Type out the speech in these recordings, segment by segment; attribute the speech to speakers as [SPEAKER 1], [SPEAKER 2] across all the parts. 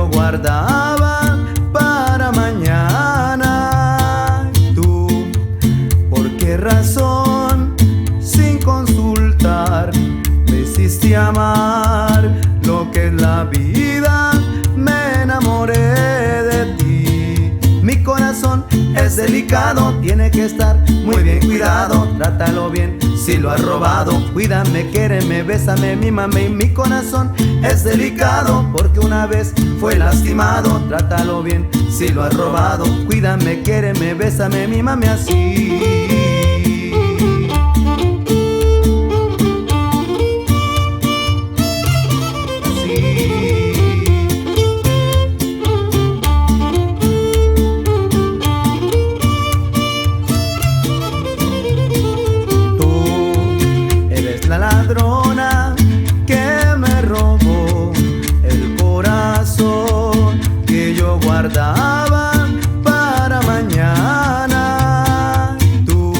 [SPEAKER 1] yo guardaba para mañana. ¿Tú por qué razón, sin consultar, me hiciste amar lo que es la vida? Me enamoré de ti. Mi corazón es delicado, tiene que estar muy bien cuidado. Trátalo bien si lo has robado. Cuídame, quiéreme, bésame, mímame. Y mi corazón es delicado porque una vez fue lastimado. Trátalo bien si lo has robado. Cuídame, quiéreme, bésame, mímame así. La ladrona que me robó el corazón que yo guardaba para mañana. ¿Tú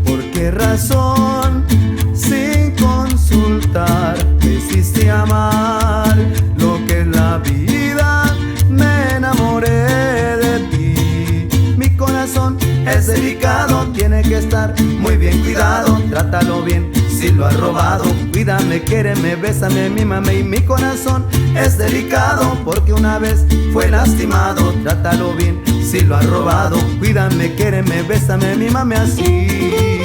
[SPEAKER 1] por qué razón, sin consultar, me hiciste amar lo que es la vida? Me enamoré de ti. Mi corazón es delicado, tiene que estar muy bien cuidado. Trátalo bien si lo has robado. Cuídame, quiéreme, bésame, mímame. Y mi corazón es delicado porque una vez fue lastimado. Trátalo bien si lo has robado. Cuídame, quiéreme, bésame, mímame así.